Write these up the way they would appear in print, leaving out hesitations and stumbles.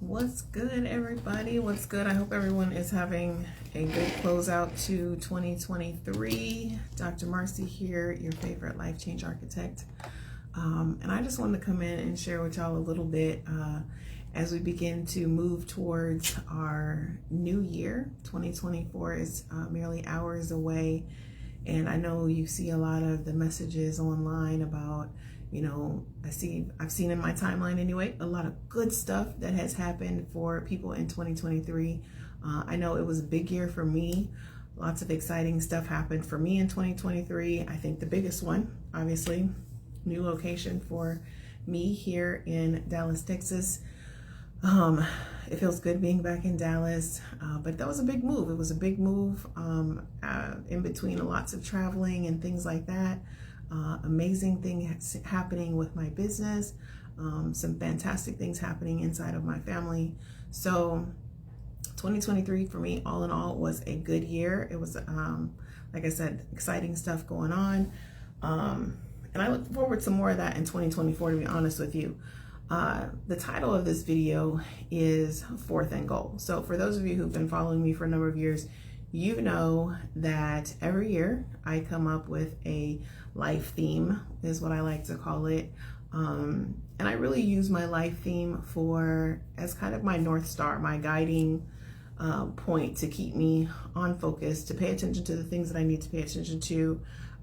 What's good, everybody? What's good? I hope everyone is having a good closeout to 2023. Dr. Marci here, your favorite life change architect. And I just wanted to come in and share with y'all a little bit as we begin to move towards our new year. 2024 is merely hours away. And I know you see a lot of the messages online about, I've seen in my timeline anyway, a lot of good stuff that has happened for people in 2023. I know it was a big year for me. Lots of exciting stuff happened for me in 2023. I think the biggest one, obviously, new location for me here in Dallas, Texas. It feels good being back in Dallas, but that was a big move. It was a big move in between lots of traveling and things like that. Amazing things happening with my business, some fantastic things happening inside of my family. So 2023 for me, all in all, was a good year. It was, like I said, exciting stuff going on. And I look forward to more of that in 2024, to be honest with you. The title of this video is Fourth and Goal. So for those of you who've been following me for a number of years, you know that every year I come up with a life theme, is what I like to call it. And I really use my life theme as kind of my North Star, my guiding point to keep me on focus, to pay attention to the things that I need to pay attention to.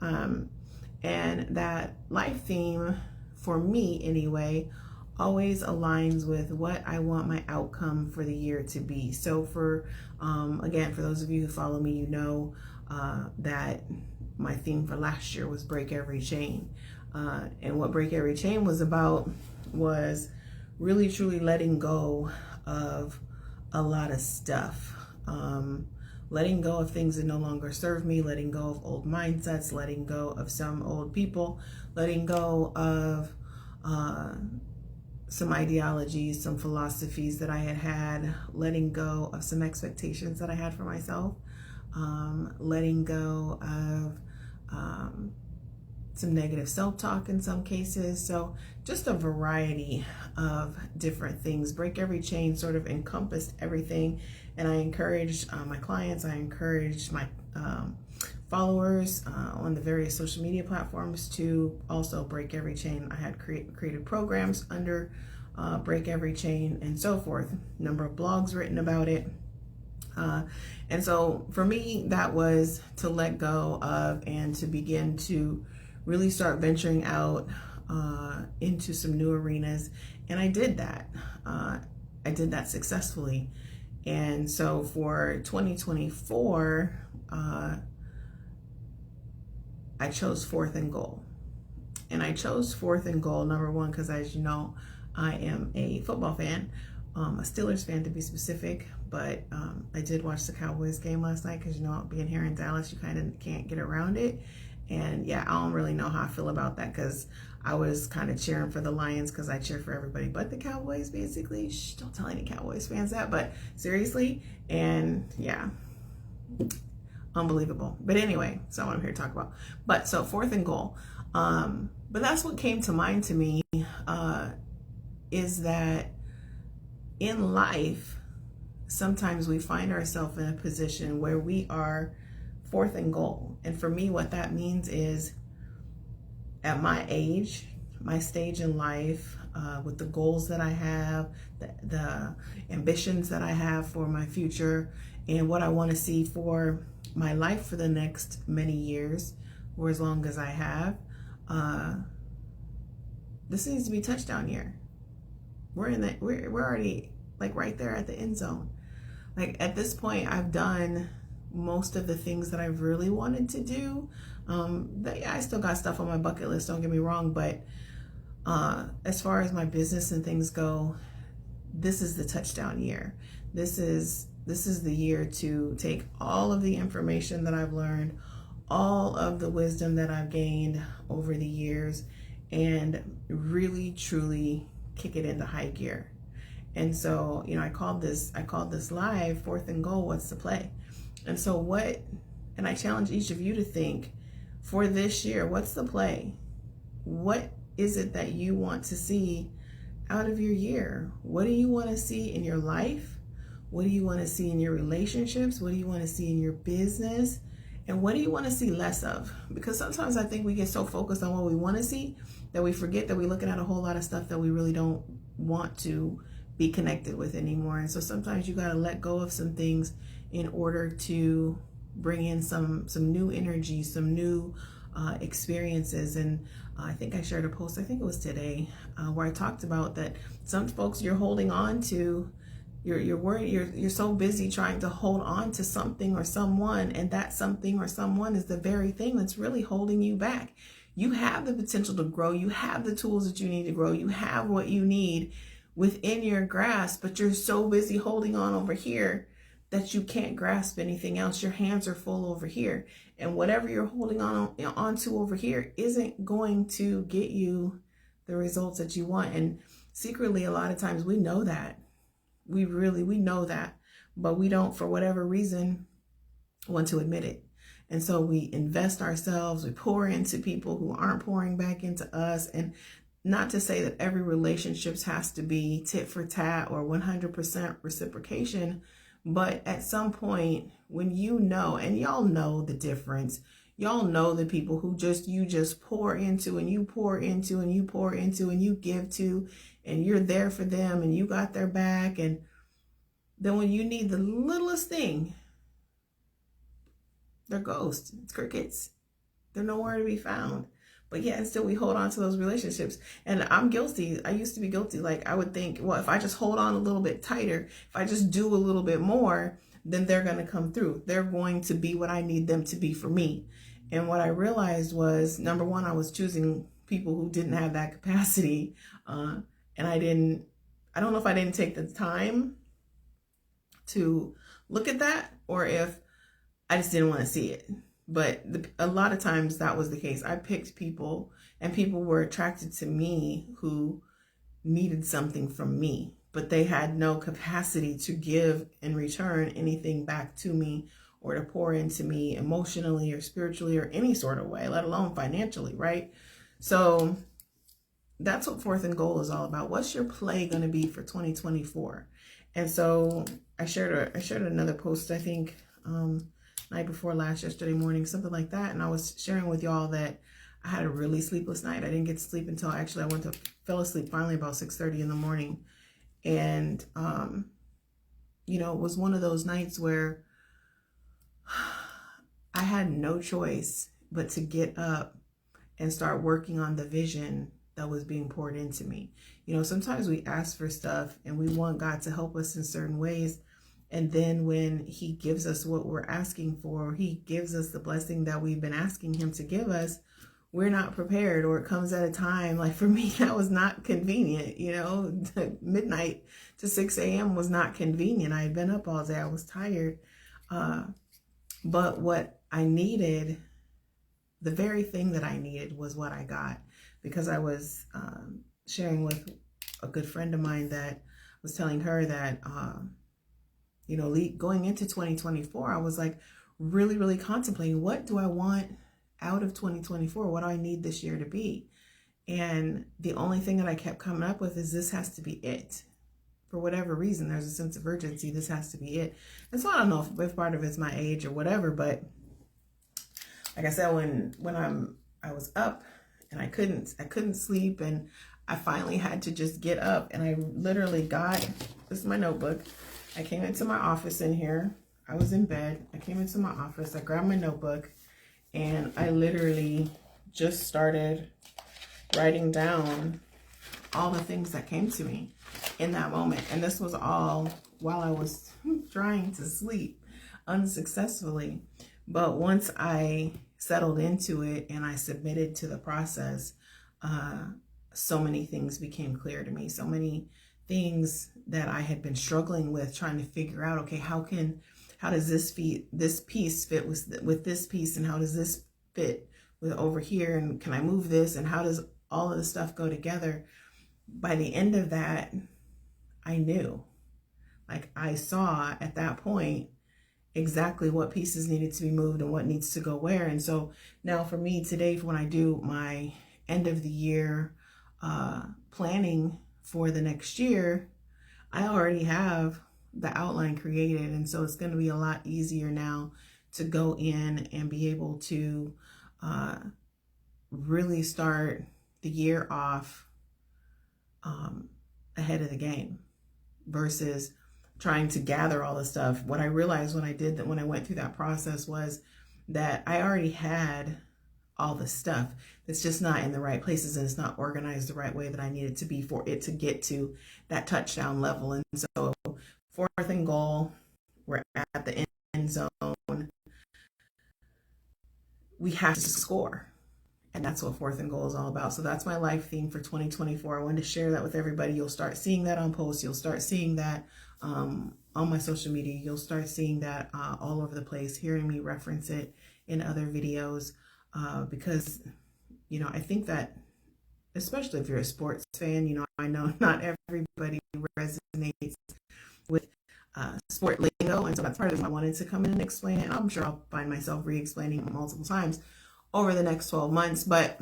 And that life theme, for me anyway, always aligns with what I want my outcome for the year to be. So again, for those of you who follow me, you know that my theme for last year was Break Every Chain. And what Break Every Chain was about was really truly letting go of a lot of stuff. Letting go of things that no longer serve me, letting go of old mindsets, letting go of some old people, letting go of some ideologies, some philosophies that I had, letting go of some expectations that I had for myself, letting go of some negative self-talk in some cases. So just a variety of different things. Break Every Chain sort of encompassed everything. And I encouraged my clients, I encouraged my followers on the various social media platforms to also break every chain. I had created programs under Break Every Chain and so forth. Number of blogs written about it. And so for me, that was to let go of and to begin to really start venturing out into some new arenas. And I did that. I did that successfully. And so for 2024, I chose Fourth and Goal. And I chose Fourth and Goal, number one, because as you know, I am a football fan, a Steelers fan to be specific, but I did watch the Cowboys game last night because, being here in Dallas, you kind of can't get around it. And yeah, I don't really know how I feel about that because I was kind of cheering for the Lions because I cheer for everybody but the Cowboys, basically. Shh, don't tell any Cowboys fans that, but seriously. And yeah, unbelievable. But anyway, so what I'm here to talk about. But so Fourth and Goal. But that's what came to mind to me, is that in life, sometimes we find ourselves in a position where we are fourth and goal. And for me, what that means is at my age, my stage in life, with the goals that I have, the ambitions that I have for my future, and what I want to see for my life for the next many years, or as long as I have, this needs to be touchdown year. We're already like right there at the end zone. Like at this point, I've done most of the things that I really wanted to do. I still got stuff on my bucket list, don't get me wrong, but as far as my business and things go, this is the touchdown year. This is the year to take all of the information that I've learned, all of the wisdom that I've gained over the years, and really truly kick it into high gear. And so, I called this live Fourth and Goal, what's the play? And so and I challenge each of you to think for this year, what's the play? What is it that you want to see out of your year? What do you want to see in your life? What do you want to see in your relationships? What do you want to see in your business? And what do you want to see less of? Because sometimes I think we get so focused on what we want to see that we forget that we're looking at a whole lot of stuff that we really don't want to be connected with anymore. And so sometimes you got to let go of some things in order to bring in some new energy, some new experiences. And I think I shared a post, I think it was today, where I talked about that some folks you're holding on to, you're worried, you're so busy trying to hold on to something or someone, and that something or someone is the very thing that's really holding you back. You have the potential to grow. You have the tools that you need to grow. You have what you need within your grasp, but you're so busy holding on over here that you can't grasp anything else. Your hands are full over here, and whatever you're holding on to over here isn't going to get you the results that you want. And secretly, a lot of times we know that. We know that, but we don't, for whatever reason, want to admit it. And so we invest ourselves, we pour into people who aren't pouring back into us. And not to say that every relationship has to be tit for tat or 100% reciprocation, but at some point when you know, and y'all know the difference, y'all know the people who you just pour into and you pour into and you pour into and you give to, and you're there for them and you got their back. And then when you need the littlest thing, they're ghosts, it's crickets. They're nowhere to be found. But yet and still we hold on to those relationships. And I'm guilty. I used to be guilty. Like I would think, well, if I just hold on a little bit tighter, if I just do a little bit more, then they're going to come through. They're going to be what I need them to be for me. And what I realized was, number one, I was choosing people who didn't have that capacity. And I don't know if I didn't take the time to look at that, or if I just didn't want to see it. But a lot of times that was the case. I picked people, and people were attracted to me who needed something from me, but they had no capacity to give in return anything back to me, or to pour into me emotionally or spiritually or any sort of way, let alone financially, right? So that's what Fourth and Goal is all about. What's your play going to be for 2024? And so I shared another post, I think, night before last, yesterday morning, something like that. And I was sharing with y'all that I had a really sleepless night. I didn't get to sleep until I fell asleep finally about 6:30 in the morning. And, it was one of those nights where I had no choice but to get up and start working on the vision that was being poured into me. Sometimes we ask for stuff and we want God to help us in certain ways. And then when he gives us what we're asking for, he gives us the blessing that we've been asking him to give us, we're not prepared, or it comes at a time, like for me, that was not convenient. Midnight to 6 a.m. was not convenient. I had been up all day. I was tired. But what I needed, the very thing that I needed, was what I got, because I was sharing with a good friend of mine that I was telling her that, going into 2024, I was like really, really contemplating, what do I want out of 2024? What do I need this year to be? And the only thing that I kept coming up with is, this has to be it. For whatever reason, there's a sense of urgency. This has to be it. And so I don't know if part of it's my age or whatever, but like I said, when I was up and I couldn't sleep, and I finally had to just get up, and I literally this is my notebook. I came into my office in here. I was in bed. I came into my office. I grabbed my notebook, and I literally just started writing down all the things that came to me in that moment. And this was all while I was trying to sleep unsuccessfully. But once I settled into it and I submitted to the process, so many things became clear to me. So many things that I had been struggling with, trying to figure out, okay, how does this piece fit with this piece, and how does this fit with over here, and can I move this, and how does all of the stuff go together? By the end of that, I knew, like I saw at that point exactly what pieces needed to be moved and what needs to go where. And so now for me today, when I do my end of the year planning for the next year, I already have the outline created. And so it's going to be a lot easier now to go in and be able to really start the year off ahead of the game versus trying to gather all the stuff. What I realized when I went through that process was that I already had all the stuff. It's just not in the right places, and it's not organized the right way that I need it to be for it to get to that touchdown level. And so 4th and goal, we're at the end zone. We have to score. And that's what 4th and goal is all about. So that's my life theme for 2024. I wanted to share that with everybody. You'll start seeing that on posts. You'll start seeing that on my social media. You'll start seeing that all over the place, hearing me reference it in other videos. Because, you know, I think that, especially if you're a sports fan, you know, I know not everybody resonates with sport lingo. And so that's part of it. I wanted to come in and explain it. I'm sure I'll find myself re-explaining it multiple times over the next 12 months. But,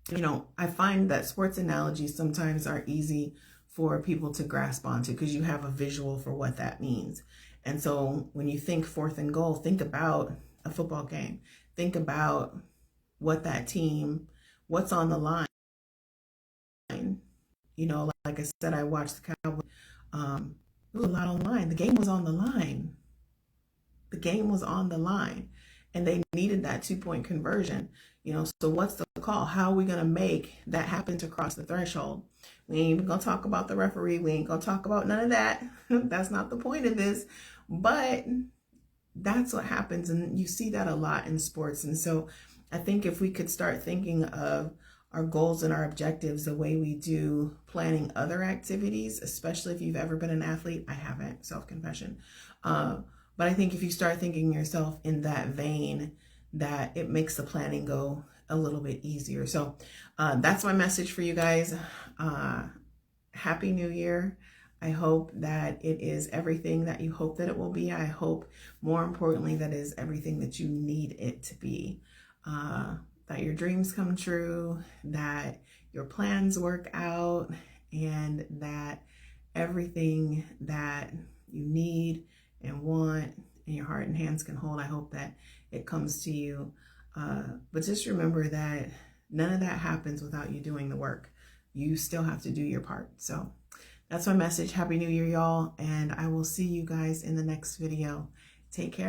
you know, I find that sports analogies sometimes are easy for people to grasp onto because you have a visual for what that means. And so when you think 4th and goal, think about a football game. Think about what that team, what's on the line. You know, like I said, I watched the Cowboys. It was a lot on the line. The game was on the line. The game was on the line. And they needed that 2-point conversion. You know, so what's the call? How are we going to make that happen to cross the threshold? We ain't even going to talk about the referee. We ain't going to talk about none of that. That's not the point of this. But that's what happens. And you see that a lot in sports. And so I think if we could start thinking of our goals and our objectives the way we do planning other activities, especially if you've ever been an athlete. I haven't, self-confession. But I think if you start thinking yourself in that vein, that it makes the planning go a little bit easier. So that's my message for you guys. Happy New Year. I hope that it is everything that you hope that it will be. I hope, more importantly, that it is everything that you need it to be. That your dreams come true, that your plans work out, and that everything that you need and want and your heart and hands can hold, I hope that it comes to you. But just remember that none of that happens without you doing the work. You still have to do your part. So that's my message. Happy New Year, y'all. And I will see you guys in the next video. Take care.